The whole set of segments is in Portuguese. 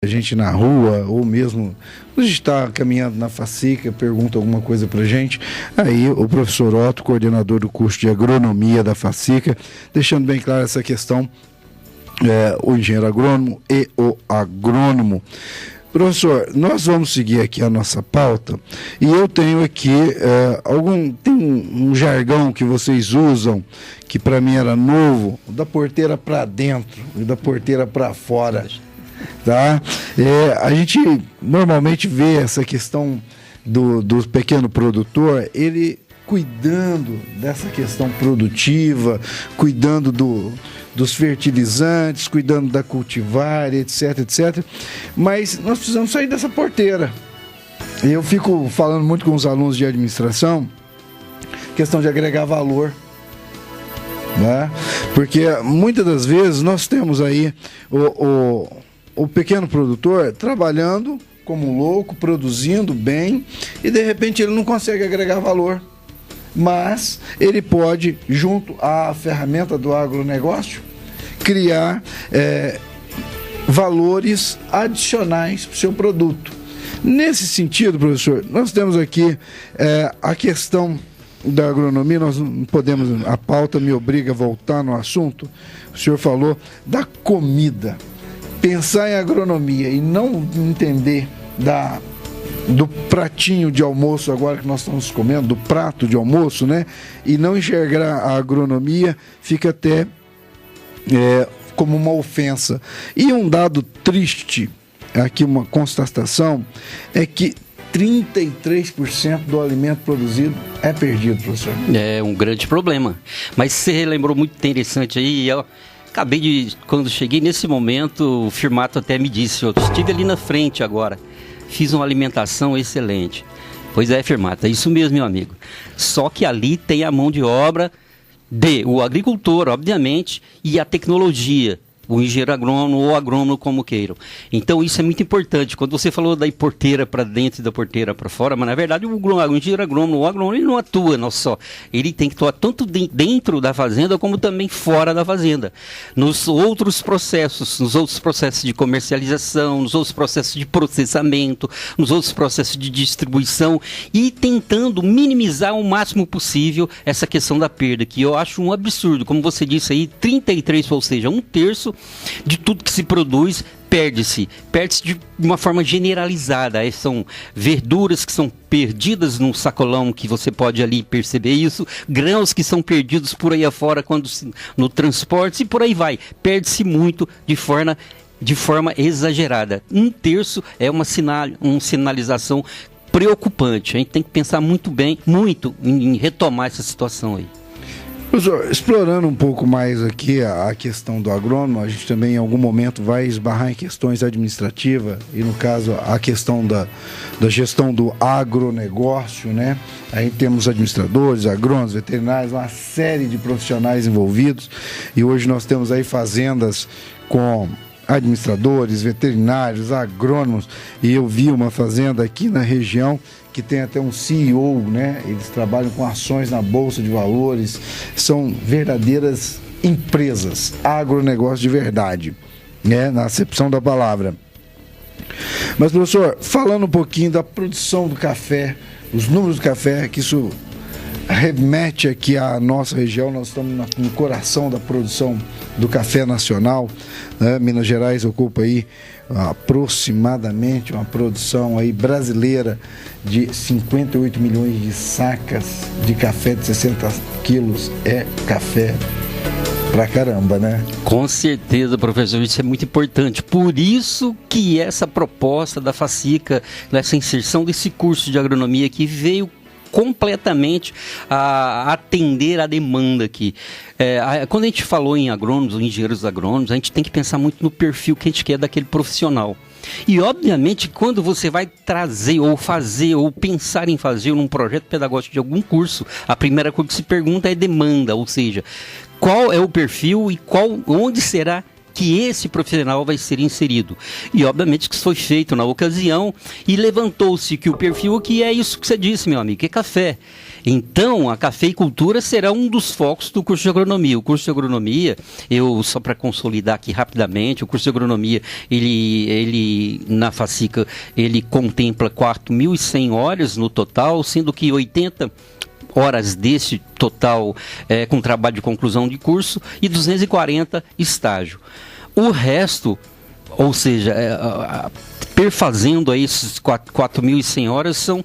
A gente na rua, ou mesmo a gente está caminhando na Facica, pergunta alguma coisa para a gente, aí o professor Otto, coordenador do curso de agronomia da Facica, deixando bem clara essa questão, o engenheiro agrônomo e o agrônomo. Professor, nós vamos seguir aqui a nossa pauta e eu tenho aqui tem um jargão que vocês usam, que para mim era novo, da porteira para dentro e da porteira para fora. Tá? A gente normalmente vê essa questão do pequeno produtor, ele cuidando dessa questão produtiva, cuidando dos fertilizantes, cuidando da cultivar, etc, etc. Mas nós precisamos sair dessa porteira. Eu fico falando muito com os alunos de administração, questão de agregar valor. Né? Porque muitas das vezes nós temos aí o pequeno produtor trabalhando como louco, produzindo bem, e de repente ele não consegue agregar valor. Mas ele pode, junto à ferramenta do agronegócio, criar valores adicionais para o seu produto. Nesse sentido, professor, nós temos aqui a questão da agronomia, nós não podemos, a pauta me obriga a voltar no assunto. O senhor falou da comida. Pensar em agronomia e não entender do pratinho de almoço agora que nós estamos comendo, do prato de almoço, né? E não enxergar a agronomia fica até como uma ofensa. E um dado triste, aqui uma constatação, é que 33% do alimento produzido é perdido, professor. É um grande problema. Mas você lembrou muito interessante aí, quando cheguei nesse momento, o Firmato até me disse, eu estive ali na frente agora, fiz uma alimentação excelente. Pois é, Firmato, é isso mesmo, meu amigo. Só que ali tem a mão de obra o agricultor, obviamente, e a tecnologia, o engenheiro agrônomo ou agrônomo, como queiram. Então isso é muito importante. Quando você falou da porteira para dentro e da porteira para fora, mas na verdade o engenheiro agrônomo, o agrônomo, ele não atua só. Ele tem que atuar tanto dentro da fazenda como também fora da fazenda. Nos outros processos de comercialização, nos outros processos de processamento, nos outros processos de distribuição e tentando minimizar o máximo possível essa questão da perda, que eu acho um absurdo. Como você disse aí, 33%, ou seja, um terço de tudo que se produz perde-se de uma forma generalizada. São verduras que são perdidas num sacolão, que você pode ali perceber isso, grãos que são perdidos por aí afora no transporte e por aí vai. Perde-se muito de forma exagerada. Um terço é uma sinalização preocupante. A gente tem que pensar muito em retomar essa situação aí. Professor, explorando um pouco mais aqui a questão do agrônomo, a gente também em algum momento vai esbarrar em questões administrativas e no caso a questão da gestão do agronegócio, né? Aí temos administradores, agrônomos, veterinários, uma série de profissionais envolvidos e hoje nós temos aí fazendas com administradores, veterinários, agrônomos, e eu vi uma fazenda aqui na região que tem até um CEO, né? Eles trabalham com ações na Bolsa de Valores, são verdadeiras empresas, agronegócio de verdade, né? Na acepção da palavra. Mas, professor, falando um pouquinho da produção do café, os números do café, que isso remete aqui à nossa região, nós estamos no coração da produção do café nacional, né? Minas Gerais ocupa aí aproximadamente uma produção aí brasileira de 58 milhões de sacas de café de 60 quilos, é café pra caramba, né? Com certeza, professor, isso é muito importante. Por isso que essa proposta da Facica, essa inserção desse curso de agronomia que veio completamente a atender a demanda aqui. Quando a gente falou em agrônomos, ou engenheiros agrônomos, a gente tem que pensar muito no perfil que a gente quer daquele profissional. E, obviamente, quando você vai trazer, ou fazer, ou pensar em fazer um projeto pedagógico de algum curso, a primeira coisa que se pergunta é demanda, ou seja, qual é o perfil e onde será que esse profissional vai ser inserido. E, obviamente, que isso foi feito na ocasião e levantou-se que o perfil aqui é isso que você disse, meu amigo, que é café. Então, a cafeicultura será um dos focos do curso de agronomia. O curso de agronomia, só para consolidar aqui rapidamente, o curso de agronomia, ele na FACICA, ele contempla 4.100 horas no total, sendo que 80 horas desse total com trabalho de conclusão de curso e 240 estágio. O resto, ou seja, perfazendo aí esses 4.100 horas, são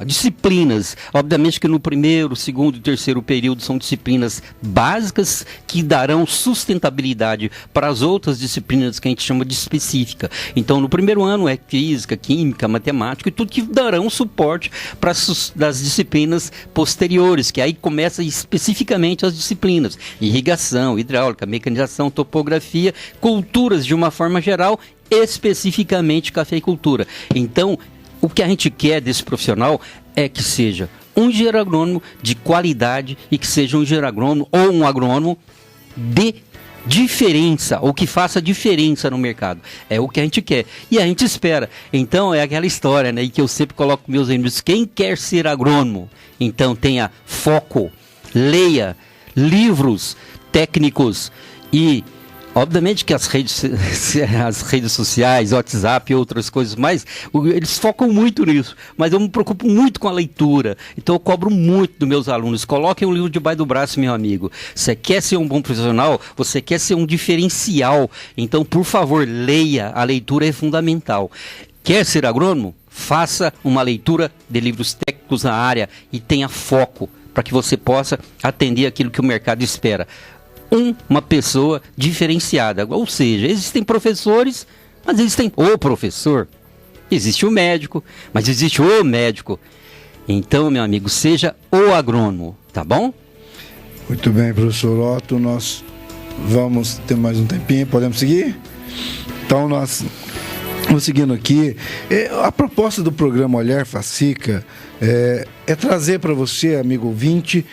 disciplinas. Obviamente que no primeiro, segundo e terceiro período são disciplinas básicas que darão sustentabilidade para as outras disciplinas que a gente chama de específica. Então no primeiro ano é física, química, matemática e tudo que darão suporte para das disciplinas posteriores, que aí começa especificamente as disciplinas: irrigação, hidráulica, mecanização, topografia, culturas de uma forma geral, especificamente cafeicultura. Então o que a gente quer desse profissional é que seja um engenheiro agrônomo de qualidade e que seja um engenheiro agrônomo ou um agrônomo de diferença, ou que faça diferença no mercado. É o que a gente quer e a gente espera. Então é aquela história, né, que eu sempre coloco com meus amigos: quem quer ser agrônomo, então tenha foco, leia livros técnicos e obviamente que as redes sociais, WhatsApp e outras coisas mais, eles focam muito nisso, mas eu me preocupo muito com a leitura, então eu cobro muito dos meus alunos: coloquem um livro debaixo do braço, meu amigo. Você quer ser um bom profissional, você quer ser um diferencial, então por favor, leia, a leitura é fundamental. Quer ser agrônomo? Faça uma leitura de livros técnicos na área e tenha foco, para que você possa atender aquilo que o mercado espera. Uma pessoa diferenciada, ou seja, existem professores, mas existem o professor, existe o médico, mas existe o médico. Então, meu amigo, seja o agrônomo, tá bom? Muito bem, professor Otto, nós vamos ter mais um tempinho, podemos seguir? Então, nós vamos seguindo aqui. A proposta do programa Olhar FACICA é trazer para você, amigo ouvinte,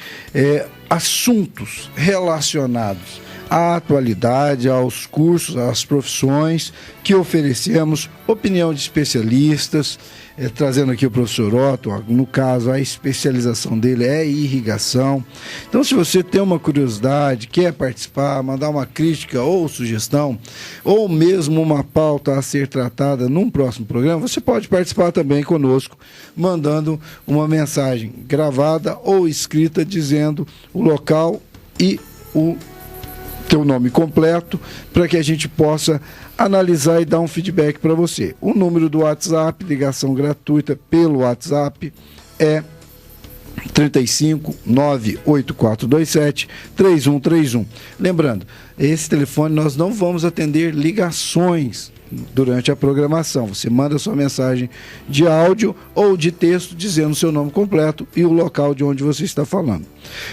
assuntos relacionados à atualidade, aos cursos, às profissões que oferecemos, opinião de especialistas, trazendo aqui o professor Otto, no caso a especialização dele é irrigação. Então, se você tem uma curiosidade, quer participar, mandar uma crítica ou sugestão, ou mesmo uma pauta a ser tratada num próximo programa, você pode participar também conosco, mandando uma mensagem gravada ou escrita dizendo o local e o teu nome completo, para que a gente possa analisar e dar um feedback para você. O número do WhatsApp, ligação gratuita pelo WhatsApp, é 35 98427 3131. Lembrando, esse telefone nós não vamos atender ligações durante a programação. Você manda sua mensagem de áudio ou de texto dizendo seu nome completo e o local de onde você está falando.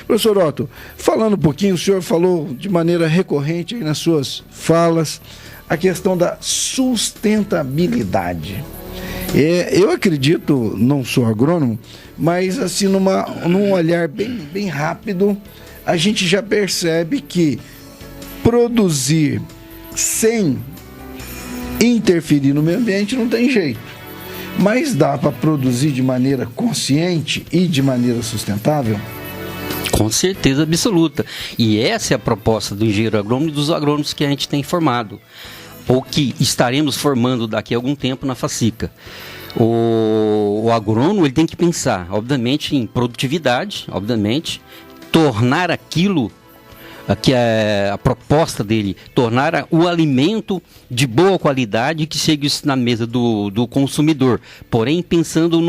Professor Otto, falando um pouquinho, o senhor falou de maneira recorrente aí nas suas falas a questão da sustentabilidade. Eu acredito, não sou agrônomo, mas assim num olhar bem rápido, a gente já percebe que produzir sem interferir no meio ambiente não tem jeito, mas dá para produzir de maneira consciente e de maneira sustentável? Com certeza absoluta. E essa é a proposta do engenheiro agrônomo e dos agrônomos que a gente tem formado, ou que estaremos formando daqui a algum tempo na FACICA. O agrônomo ele tem que pensar, obviamente, em produtividade, obviamente, tornar aquilo que é a proposta dele, tornar o alimento de boa qualidade que chegue na mesa do consumidor, porém pensando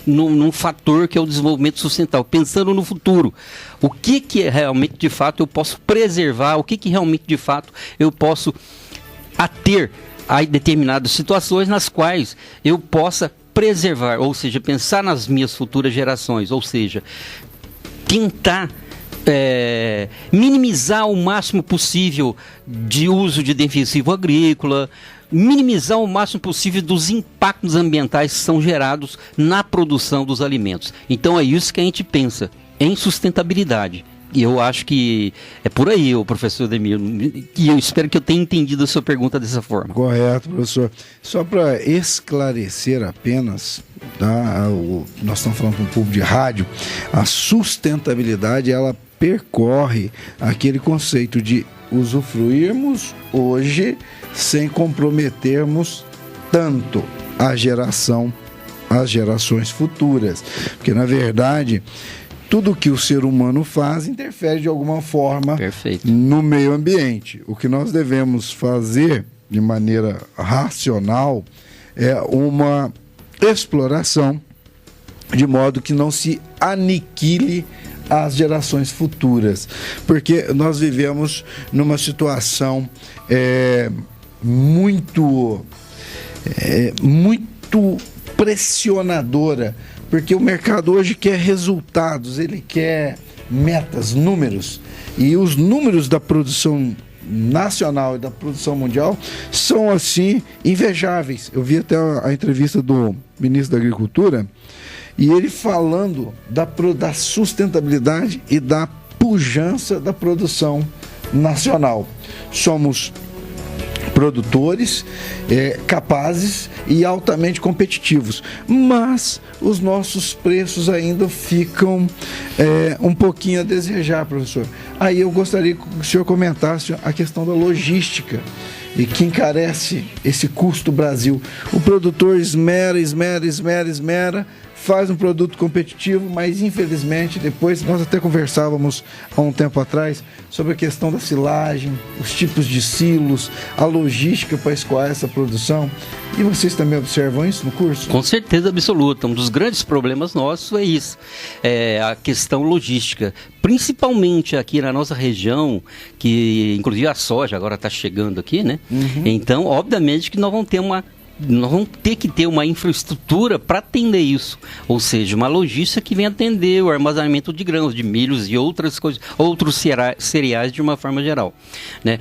num fator que é o desenvolvimento sustentável, pensando no futuro. O que realmente de fato eu posso preservar, o que realmente de fato eu posso ater a determinadas situações nas quais eu possa preservar, ou seja, pensar nas minhas futuras gerações, ou seja, tentar minimizar o máximo possível de uso de defensivo agrícola, minimizar o máximo possível dos impactos ambientais que são gerados na produção dos alimentos. Então é isso que a gente pensa em sustentabilidade. E eu acho que é por aí, o professor Ademir. E eu espero que eu tenha entendido a sua pergunta dessa forma. Correto, professor. Só para esclarecer apenas, tá? Nós estamos falando com o público de rádio, a sustentabilidade, ela percorre aquele conceito de usufruirmos hoje sem comprometermos tanto as gerações futuras. Porque, na verdade, tudo que o ser humano faz interfere de alguma forma no meio ambiente. O que nós devemos fazer de maneira racional é uma exploração de modo que não se aniquile as gerações futuras. Porque nós vivemos numa situação muito pressionadora, porque o mercado hoje quer resultados, ele quer metas, números, e os números da produção nacional e da produção mundial são assim invejáveis. Eu vi até a entrevista do ministro da Agricultura e ele falando da sustentabilidade e da pujança da produção nacional. Somos produtores capazes e altamente competitivos, mas os nossos preços ainda ficam um pouquinho a desejar, professor. Aí eu gostaria que o senhor comentasse a questão da logística e que encarece esse custo Brasil. O produtor esmera, faz um produto competitivo, mas infelizmente depois, nós até conversávamos há um tempo atrás sobre a questão da silagem, os tipos de silos, a logística para escoar essa produção. E vocês também observam isso no curso? Com certeza absoluta. Um dos grandes problemas nossos é isso, a questão logística. Principalmente aqui na nossa região, que inclusive a soja agora está chegando aqui, né? Uhum. Então, obviamente que nós vamos ter que ter uma infraestrutura para atender isso, ou seja, uma logística que venha atender o armazenamento de grãos, de milhos e outras coisas, outros cereais de uma forma geral, né?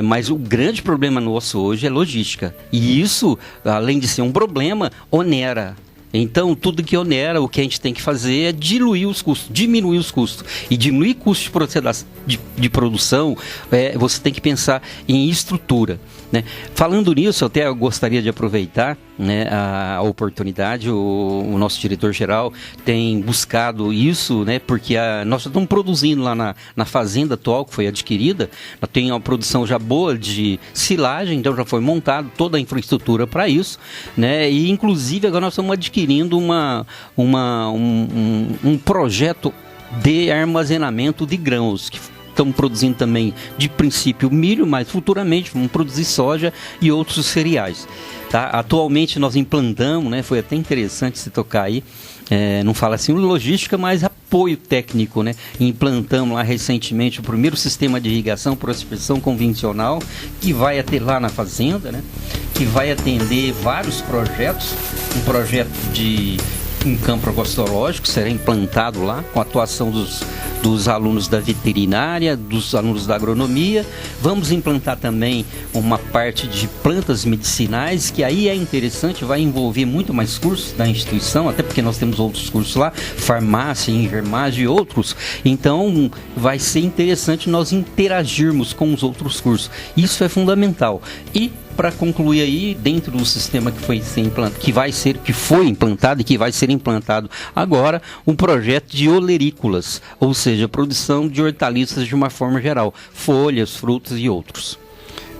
Mas o grande problema nosso hoje é logística, e isso, além de ser um problema, onera. Então, tudo que onera, o que a gente tem que fazer é diluir os custos, diminuir os custos. E diminuir custos de produção, você tem que pensar em estrutura, né? Falando nisso, eu até gostaria de aproveitar, né, a oportunidade. O nosso diretor-geral tem buscado isso, né, porque nós estamos produzindo lá na fazenda atual, que foi adquirida, tem uma produção já boa de silagem, então já foi montado toda a infraestrutura para isso, né, e inclusive agora nós estamos adquirindo um projeto de armazenamento de grãos, que estamos produzindo também, de princípio, milho, mas futuramente vamos produzir soja e outros cereais. Tá? Atualmente nós implantamos, né, foi até interessante se tocar aí, não fala assim logística, mas apoio técnico, né? Implantamos lá recentemente o primeiro sistema de irrigação por aspersão convencional, que vai ter lá na fazenda, né? Que vai atender vários projetos, um projeto de um campo agroecológico será implantado lá, com a atuação dos alunos da veterinária, dos alunos da agronomia. Vamos implantar também uma parte de plantas medicinais, que aí é interessante, vai envolver muito mais cursos da instituição, até porque nós temos outros cursos lá, farmácia, enfermagem e outros. Então, vai ser interessante nós interagirmos com os outros cursos. Isso é fundamental. E para concluir aí, dentro do sistema que foi implantado, que foi implantado e que vai ser implantado agora, um projeto de olerícolas, ou seja, produção de hortaliças de uma forma geral, folhas, frutas e outros.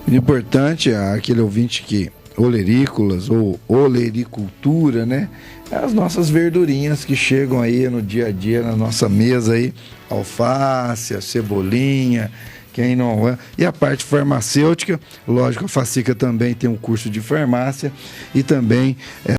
Importante aquele ouvinte que olerícolas ou olericultura, né? As nossas verdurinhas que chegam aí no dia a dia na nossa mesa aí, alface, a cebolinha, quem não é. E a parte farmacêutica, lógico, a Facica também tem um curso de farmácia e também